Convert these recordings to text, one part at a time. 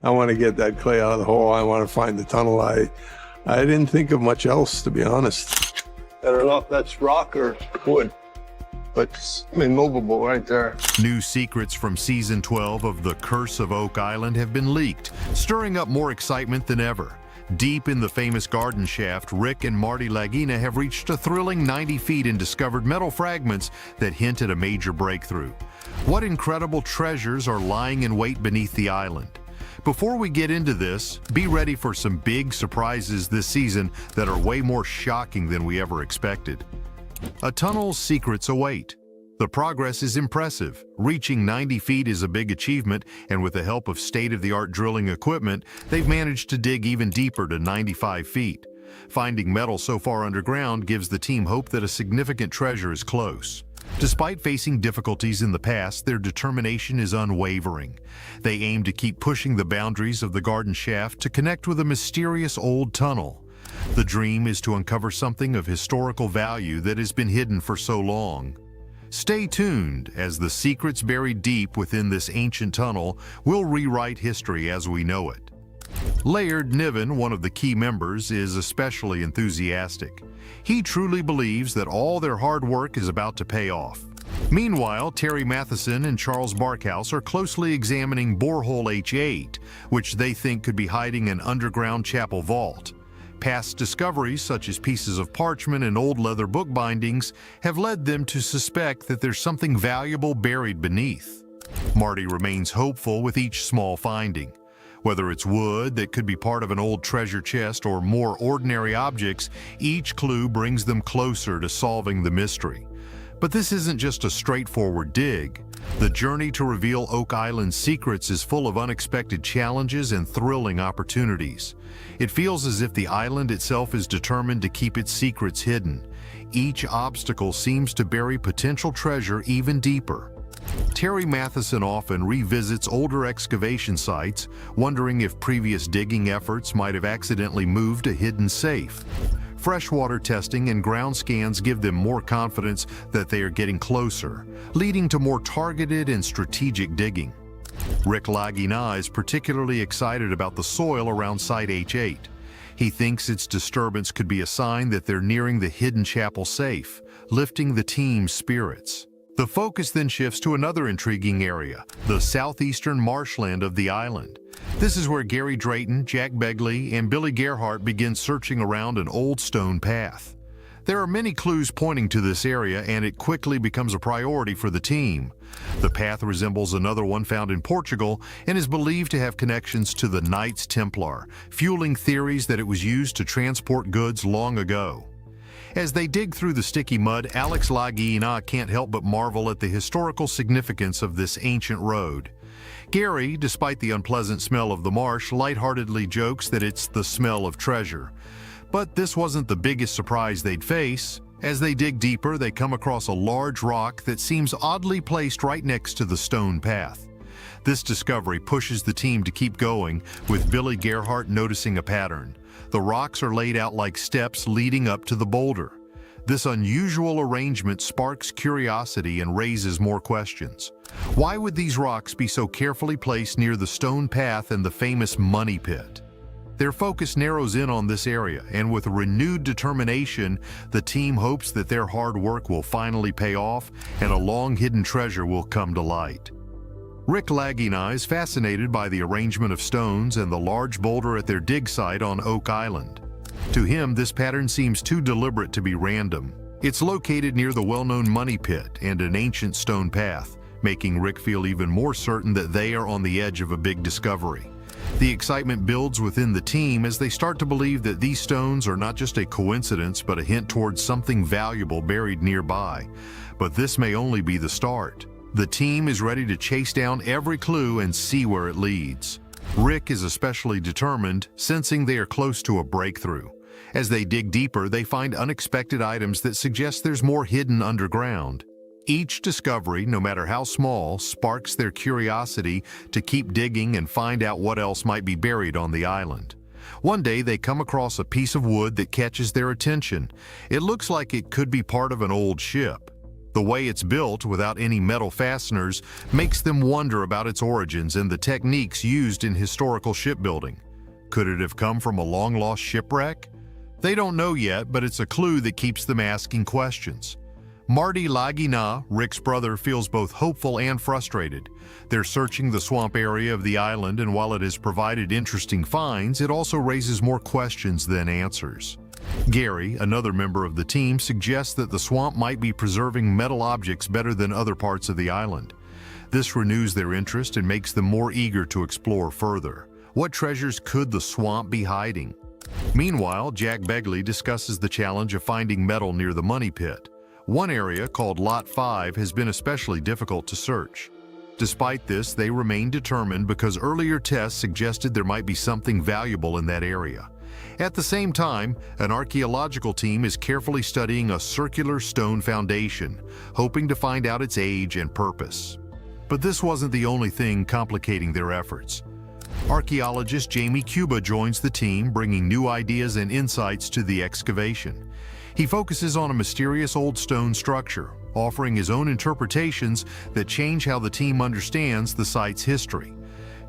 I want to get that clay out of the hole. I want to find the tunnel. I didn't think of much else, to be honest. I don't know if that's rock or wood, but it's immovable right there. New secrets from Season 12 of The Curse of Oak Island have been leaked, stirring up more excitement than ever. Deep in the famous garden shaft, Rick and Marty Lagina have reached a thrilling 90 feet and discovered metal fragments that hint at a major breakthrough. What incredible treasures are lying in wait beneath the island? Before we get into this, be ready for some big surprises this season that are way more shocking than we ever expected. A tunnel's secrets await. The progress is impressive. Reaching 90 feet is a big achievement, and with the help of state-of-the-art drilling equipment, they've managed to dig even deeper to 95 feet. Finding metal so far underground gives the team hope that a significant treasure is close. Despite facing difficulties in the past, their determination is unwavering. They aim to keep pushing the boundaries of the garden shaft to connect with a mysterious old tunnel. The dream is to uncover something of historical value that has been hidden for so long. Stay tuned, as the secrets buried deep within this ancient tunnel will rewrite history as we know it. Laird Niven, one of the key members, is especially enthusiastic. He truly believes that all their hard work is about to pay off. Meanwhile, Terry Matheson and Charles Barkhouse are closely examining Borehole H8, which they think could be hiding an underground chapel vault. Past discoveries, such as pieces of parchment and old leather book bindings, have led them to suspect that there's something valuable buried beneath. Marty remains hopeful with each small finding. Whether it's wood that could be part of an old treasure chest or more ordinary objects, each clue brings them closer to solving the mystery. But this isn't just a straightforward dig. The journey to reveal Oak Island's secrets is full of unexpected challenges and thrilling opportunities. It feels as if the island itself is determined to keep its secrets hidden. Each obstacle seems to bury potential treasure even deeper. Terry Matheson often revisits older excavation sites, wondering if previous digging efforts might have accidentally moved a hidden safe. Freshwater testing and ground scans give them more confidence that they are getting closer, leading to more targeted and strategic digging. Rick Lagina is particularly excited about the soil around Site H8. He thinks its disturbance could be a sign that they're nearing the hidden chapel safe, lifting the team's spirits. The focus then shifts to another intriguing area, the southeastern marshland of the island. This is where Gary Drayton, Jack Begley, and Billy Gerhardt begin searching around an old stone path. There are many clues pointing to this area, and it quickly becomes a priority for the team. The path resembles another one found in Portugal and is believed to have connections to the Knights Templar, fueling theories that it was used to transport goods long ago. As they dig through the sticky mud, Alex Lagina can't help but marvel at the historical significance of this ancient road. Gary, despite the unpleasant smell of the marsh, lightheartedly jokes that it's the smell of treasure. But this wasn't the biggest surprise they'd face. As they dig deeper, they come across a large rock that seems oddly placed right next to the stone path. This discovery pushes the team to keep going, with Billy Gerhardt noticing a pattern. The rocks are laid out like steps leading up to the boulder. This unusual arrangement sparks curiosity and raises more questions. Why would these rocks be so carefully placed near the stone path and the famous money pit? Their focus narrows in on this area, and with renewed determination, the team hopes that their hard work will finally pay off and a long-hidden treasure will come to light. Rick Lagina is fascinated by the arrangement of stones and the large boulder at their dig site on Oak Island. To him, this pattern seems too deliberate to be random. It's located near the well-known money pit and an ancient stone path, making Rick feel even more certain that they are on the edge of a big discovery. The excitement builds within the team as they start to believe that these stones are not just a coincidence but a hint towards something valuable buried nearby. But this may only be the start. The team is ready to chase down every clue and see where it leads. Rick is especially determined, sensing they are close to a breakthrough. As they dig deeper, they find unexpected items that suggest there's more hidden underground. Each discovery, no matter how small, sparks their curiosity to keep digging and find out what else might be buried on the island. One day, they come across a piece of wood that catches their attention. It looks like it could be part of an old ship. The way it's built, without any metal fasteners, makes them wonder about its origins and the techniques used in historical shipbuilding. Could it have come from a long-lost shipwreck? They don't know yet, but it's a clue that keeps them asking questions. Marty Lagina, Rick's brother, feels both hopeful and frustrated. They're searching the swamp area of the island, and while it has provided interesting finds, it also raises more questions than answers. Gary, another member of the team, suggests that the swamp might be preserving metal objects better than other parts of the island. This renews their interest and makes them more eager to explore further. What treasures could the swamp be hiding? Meanwhile, Jack Begley discusses the challenge of finding metal near the money pit. One area, called Lot 5, has been especially difficult to search. Despite this, they remain determined because earlier tests suggested there might be something valuable in that area. At the same time, an archaeological team is carefully studying a circular stone foundation, hoping to find out its age and purpose. But this wasn't the only thing complicating their efforts. Archaeologist Jamie Cuba joins the team, bringing new ideas and insights to the excavation. He focuses on a mysterious old stone structure, offering his own interpretations that change how the team understands the site's history.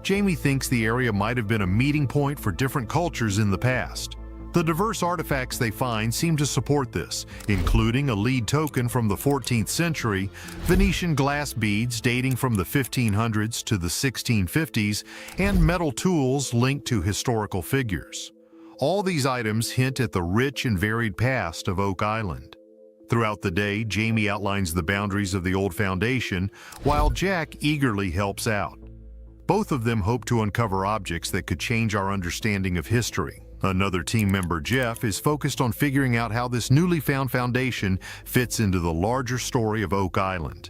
Jamie thinks the area might have been a meeting point for different cultures in the past. The diverse artifacts they find seem to support this, including a lead token from the 14th century, Venetian glass beads dating from the 1500s to the 1650s, and metal tools linked to historical figures. All these items hint at the rich and varied past of Oak Island. Throughout the day, Jamie outlines the boundaries of the old foundation, while Jack eagerly helps out. Both of them hope to uncover objects that could change our understanding of history. Another team member, Jeff, is focused on figuring out how this newly found foundation fits into the larger story of Oak Island.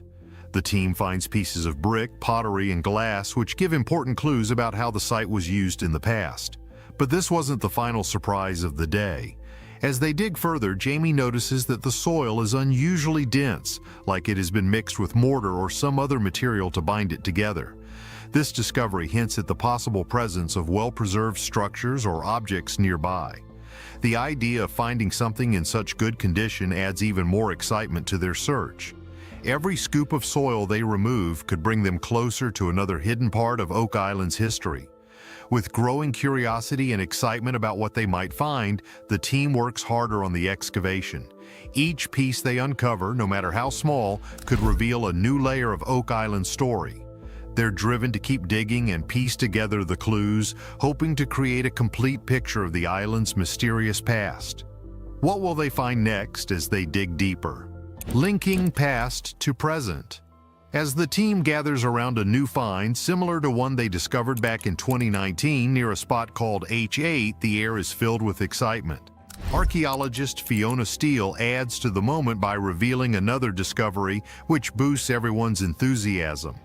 The team finds pieces of brick, pottery, and glass which give important clues about how the site was used in the past. But this wasn't the final surprise of the day. As they dig further, Jamie notices that the soil is unusually dense, like it has been mixed with mortar or some other material to bind it together. This discovery hints at the possible presence of well-preserved structures or objects nearby. The idea of finding something in such good condition adds even more excitement to their search. Every scoop of soil they remove could bring them closer to another hidden part of Oak Island's history. With growing curiosity and excitement about what they might find, the team works harder on the excavation. Each piece they uncover, no matter how small, could reveal a new layer of Oak Island's story. They're driven to keep digging and piece together the clues, hoping to create a complete picture of the island's mysterious past. What will they find next as they dig deeper? Linking past to present. As the team gathers around a new find similar to one they discovered back in 2019 near a spot called H8, the air is filled with excitement. Archaeologist Fiona Steele adds to the moment by revealing another discovery which boosts everyone's enthusiasm.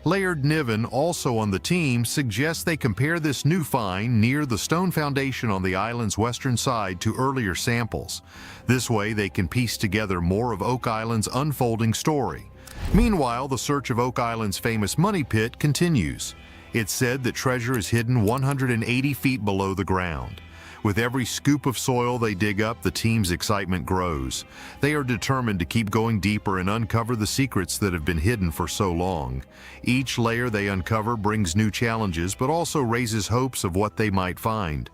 Laird Niven, also on the team, suggests they compare this new find near the stone foundation on the island's western side to earlier samples. This way they can piece together more of Oak Island's unfolding story. Meanwhile, the search of Oak Island's famous money pit continues. It's said that treasure is hidden 180 feet below the ground. With every scoop of soil they dig up, the team's excitement grows. They are determined to keep going deeper and uncover the secrets that have been hidden for so long. Each layer they uncover brings new challenges, but also raises hopes of what they might find.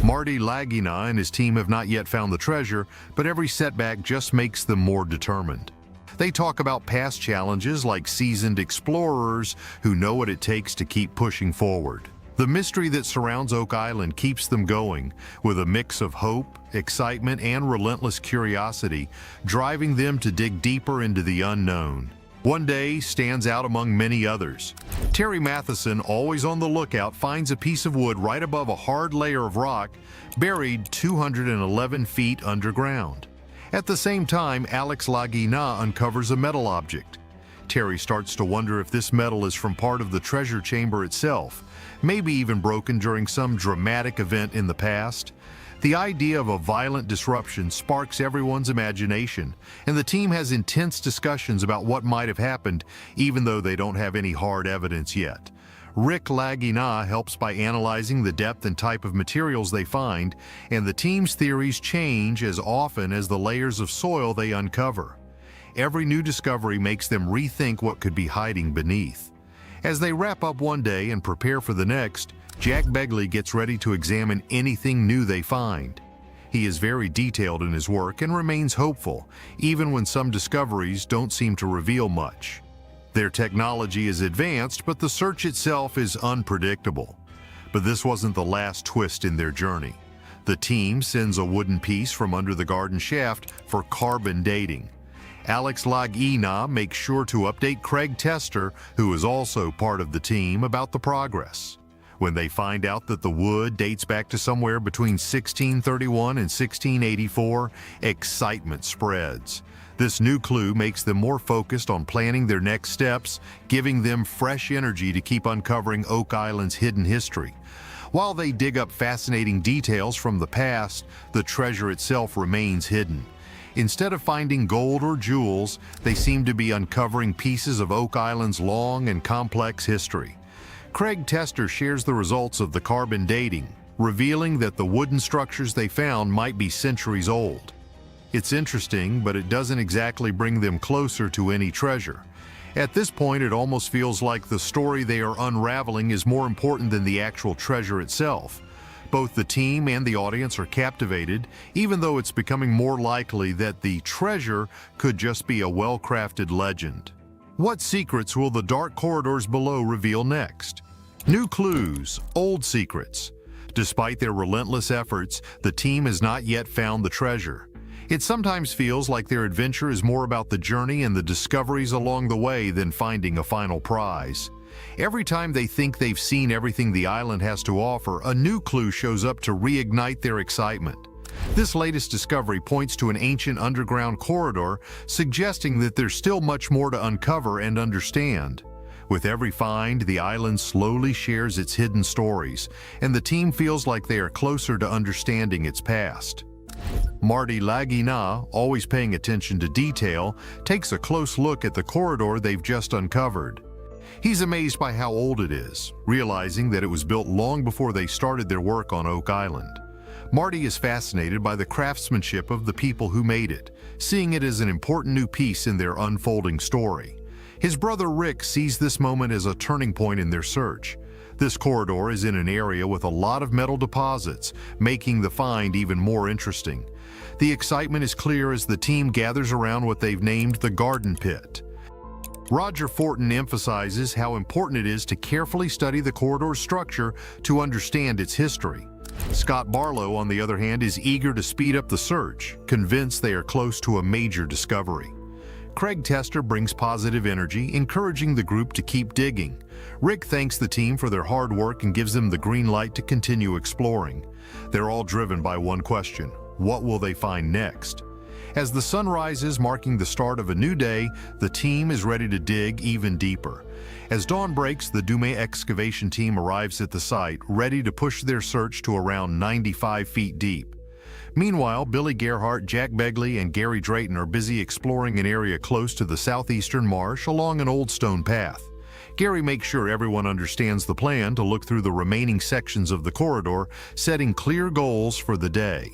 Marty Lagina and his team have not yet found the treasure, but every setback just makes them more determined. They talk about past challenges like seasoned explorers who know what it takes to keep pushing forward. The mystery that surrounds Oak Island keeps them going, with a mix of hope, excitement, and relentless curiosity, driving them to dig deeper into the unknown. One day stands out among many others. Terry Matheson, always on the lookout, finds a piece of wood right above a hard layer of rock, buried 211 feet underground. At the same time, Alex Lagina uncovers a metal object. Terry starts to wonder if this metal is from part of the treasure chamber itself, maybe even broken during some dramatic event in the past. The idea of a violent disruption sparks everyone's imagination, and the team has intense discussions about what might have happened, even though they don't have any hard evidence yet. Rick Lagina helps by analyzing the depth and type of materials they find, and the team's theories change as often as the layers of soil they uncover. every new discovery makes them rethink what could be hiding beneath. As they wrap up one day and prepare for the next, Jack Begley gets ready to examine anything new they find. He is very detailed in his work and remains hopeful, even when some discoveries don't seem to reveal much. Their technology is advanced, but the search itself is unpredictable. But this wasn't the last twist in their journey. The team sends a wooden piece from under the garden shaft for carbon dating. Alex Lagina makes sure to update Craig Tester, who is also part of the team, about the progress. When they find out that the wood dates back to somewhere between 1631 and 1684, excitement spreads. This new clue makes them more focused on planning their next steps, giving them fresh energy to keep uncovering Oak Island's hidden history. While they dig up fascinating details from the past, the treasure itself remains hidden. Instead of finding gold or jewels, they seem to be uncovering pieces of Oak Island's long and complex history. Craig Tester shares the results of the carbon dating, revealing that the wooden structures they found might be centuries old. It's interesting, but it doesn't exactly bring them closer to any treasure. At this point, it almost feels like the story they are unraveling is more important than the actual treasure itself. Both the team and the audience are captivated, even though it's becoming more likely that the treasure could just be a well-crafted legend. What secrets will the dark corridors below reveal next? New clues, old secrets. Despite their relentless efforts, the team has not yet found the treasure. It sometimes feels like their adventure is more about the journey and the discoveries along the way than finding a final prize. Every time they think they've seen everything the island has to offer, a new clue shows up to reignite their excitement. This latest discovery points to an ancient underground corridor, suggesting that there's still much more to uncover and understand. With every find, the island slowly shares its hidden stories, and the team feels like they are closer to understanding its past. Marty Lagina, always paying attention to detail, takes a close look at the corridor they've just uncovered. He's amazed by how old it is, realizing that it was built long before they started their work on Oak Island. Marty is fascinated by the craftsmanship of the people who made it, seeing it as an important new piece in their unfolding story. His brother Rick sees this moment as a turning point in their search. This corridor is in an area with a lot of metal deposits, making the find even more interesting. The excitement is clear as the team gathers around what they've named the Garden Pit. Roger Fortin emphasizes how important it is to carefully study the corridor's structure to understand its history. Scott Barlow, on the other hand, is eager to speed up the search, convinced they are close to a major discovery. Craig Tester brings positive energy, encouraging the group to keep digging. Rick thanks the team for their hard work and gives them the green light to continue exploring. They're all driven by one question: what will they find next? As the sun rises, marking the start of a new day, the team is ready to dig even deeper. As dawn breaks, the Dumais excavation team arrives at the site, ready to push their search to around 95 feet deep. Meanwhile, Billy Gerhardt, Jack Begley, and Gary Drayton are busy exploring an area close to the southeastern marsh along an old stone path. Gary makes sure everyone understands the plan to look through the remaining sections of the corridor, setting clear goals for the day.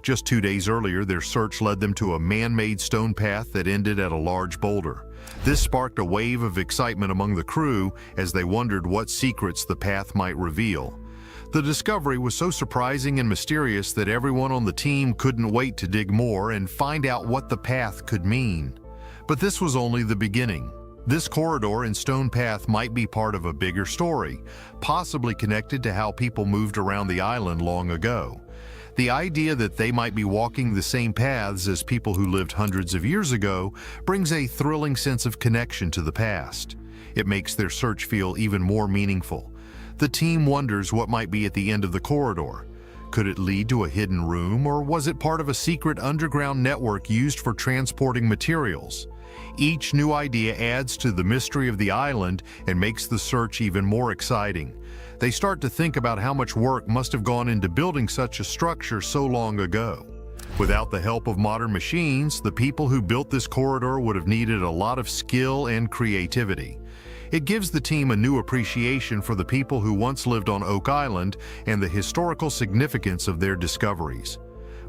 Just 2 days earlier, their search led them to a man-made stone path that ended at a large boulder. This sparked a wave of excitement among the crew as they wondered what secrets the path might reveal. The discovery was so surprising and mysterious that everyone on the team couldn't wait to dig more and find out what the path could mean. But this was only the beginning. This corridor and stone path might be part of a bigger story, possibly connected to how people moved around the island long ago. The idea that they might be walking the same paths as people who lived hundreds of years ago brings a thrilling sense of connection to the past. It makes their search feel even more meaningful. The team wonders what might be at the end of the corridor. Could it lead to a hidden room, or was it part of a secret underground network used for transporting materials? Each new idea adds to the mystery of the island and makes the search even more exciting. They start to think about how much work must have gone into building such a structure so long ago. Without the help of modern machines, the people who built this corridor would have needed a lot of skill and creativity. It gives the team a new appreciation for the people who once lived on Oak Island and the historical significance of their discoveries.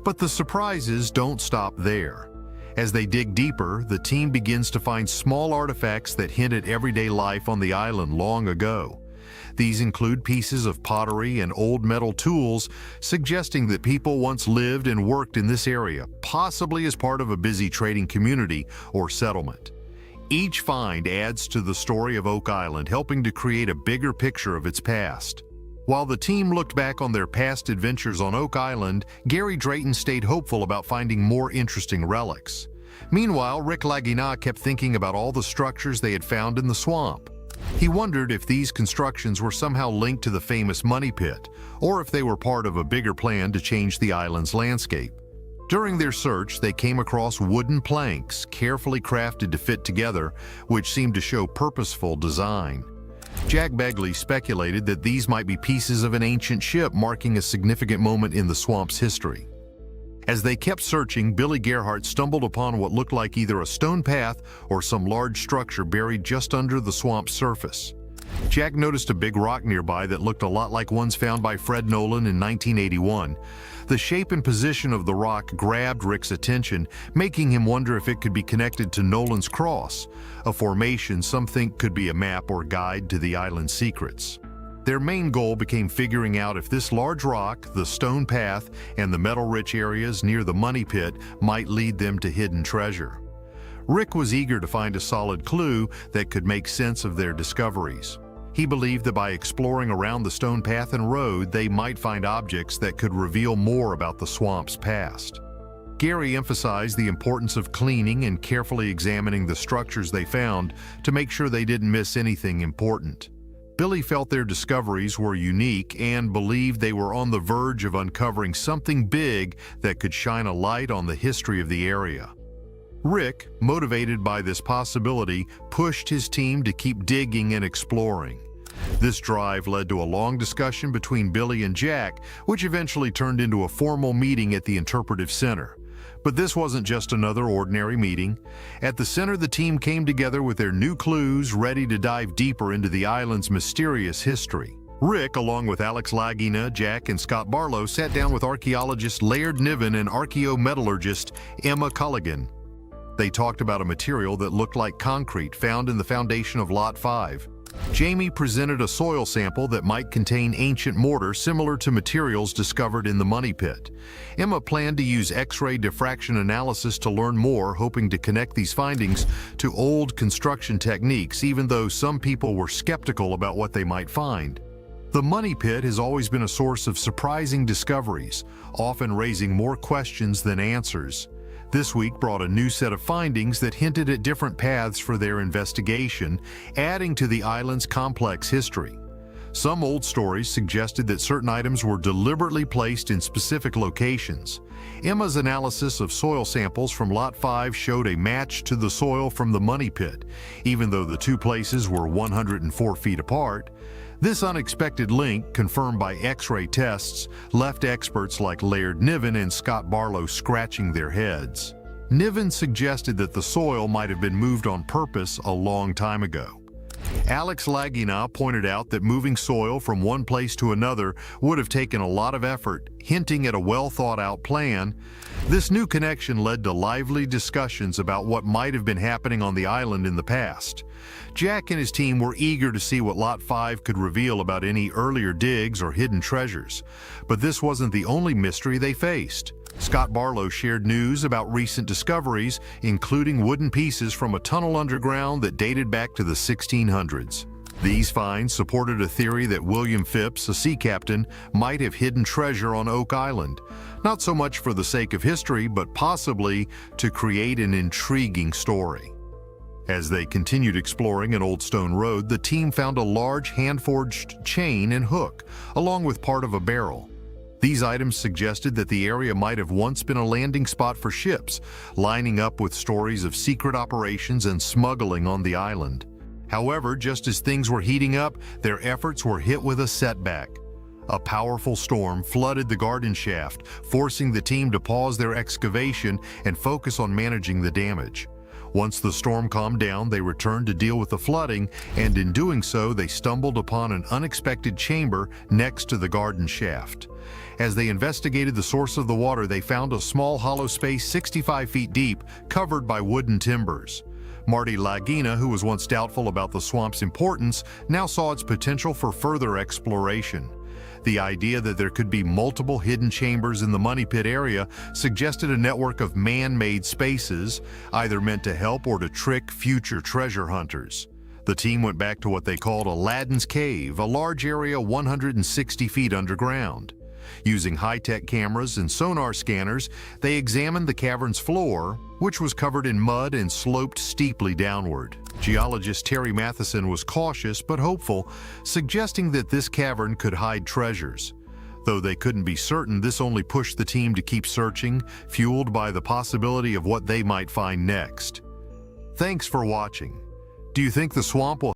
But the surprises don't stop there. As they dig deeper, the team begins to find small artifacts that hint at everyday life on the island long ago. These include pieces of pottery and old metal tools, suggesting that people once lived and worked in this area, possibly as part of a busy trading community or settlement. Each find adds to the story of Oak Island, helping to create a bigger picture of its past. While the team looked back on their past adventures on Oak Island, Gary Drayton stayed hopeful about finding more interesting relics. Meanwhile, Rick Lagina kept thinking about all the structures they had found in the swamp. He wondered if these constructions were somehow linked to the famous money pit, or if they were part of a bigger plan to change the island's landscape. During their search, they came across wooden planks, carefully crafted to fit together, which seemed to show purposeful design. Jack Begley speculated that these might be pieces of an ancient ship marking a significant moment in the swamp's history. As they kept searching, Billy Gerhardt stumbled upon what looked like either a stone path or some large structure buried just under the swamp's surface. Jack noticed a big rock nearby that looked a lot like ones found by Fred Nolan in 1981. The shape and position of the rock grabbed Rick's attention, making him wonder if it could be connected to Nolan's Cross, a formation some think could be a map or guide to the island's secrets. Their main goal became figuring out if this large rock, the stone path, and the metal-rich areas near the money pit might lead them to hidden treasure. Rick was eager to find a solid clue that could make sense of their discoveries. He believed that by exploring around the stone path and road, they might find objects that could reveal more about the swamp's past. Gary emphasized the importance of cleaning and carefully examining the structures they found to make sure they didn't miss anything important. Billy felt their discoveries were unique and believed they were on the verge of uncovering something big that could shine a light on the history of the area. Rick, motivated by this possibility, pushed his team to keep digging and exploring. This drive led to a long discussion between Billy and Jack, which eventually turned into a formal meeting at the Interpretive Center. But this wasn't just another ordinary meeting. At the center, the team came together with their new clues, ready to dive deeper into the island's mysterious history. Rick, along with Alex Lagina, Jack, and Scott Barlow, sat down with archaeologist Laird Niven and archaeometallurgist Emma Culligan. They talked about a material that looked like concrete found in the foundation of Lot 5. Jamie presented a soil sample that might contain ancient mortar similar to materials discovered in the money pit. Emma planned to use X-ray diffraction analysis to learn more, hoping to connect these findings to old construction techniques, even though some people were skeptical about what they might find. The money pit has always been a source of surprising discoveries, often raising more questions than answers. This week brought a new set of findings that hinted at different paths for their investigation, adding to the island's complex history. Some old stories suggested that certain items were deliberately placed in specific locations. Emma's analysis of soil samples from Lot 5 showed a match to the soil from the money pit, even though the two places were 104 feet apart. This unexpected link, confirmed by X-ray tests, left experts like Laird Niven and Scott Barlow scratching their heads. Niven suggested that the soil might have been moved on purpose a long time ago. Alex Lagina pointed out that moving soil from one place to another would have taken a lot of effort, hinting at a well-thought-out plan. This new connection led to lively discussions about what might have been happening on the island in the past. Jack and his team were eager to see what Lot 5 could reveal about any earlier digs or hidden treasures. But this wasn't the only mystery they faced. Scott Barlow shared news about recent discoveries, including wooden pieces from a tunnel underground that dated back to the 1600s. These finds supported a theory that William Phipps, a sea captain, might have hidden treasure on Oak Island, not so much for the sake of history, but possibly to create an intriguing story. As they continued exploring an old stone road, the team found a large hand-forged chain and hook, along with part of a barrel. These items suggested that the area might have once been a landing spot for ships, lining up with stories of secret operations and smuggling on the island. However, just as things were heating up, their efforts were hit with a setback. A powerful storm flooded the garden shaft, forcing the team to pause their excavation and focus on managing the damage. Once the storm calmed down, they returned to deal with the flooding, and in doing so, they stumbled upon an unexpected chamber next to the garden shaft. As they investigated the source of the water, they found a small hollow space 65 feet deep, covered by wooden timbers. Marty Lagina, who was once doubtful about the swamp's importance, now saw its potential for further exploration. The idea that there could be multiple hidden chambers in the Money Pit area suggested a network of man-made spaces, either meant to help or to trick future treasure hunters. The team went back to what they called Aladdin's Cave, a large area 160 feet underground. Using high-tech cameras and sonar scanners, they examined the cavern's floor, which was covered in mud and sloped steeply downward. Geologist Terry Matheson was cautious but hopeful, suggesting that this cavern could hide treasures. Though they couldn't be certain, this only pushed the team to keep searching, fueled by the possibility of what they might find next. Thanks for watching. Do you think the swamp will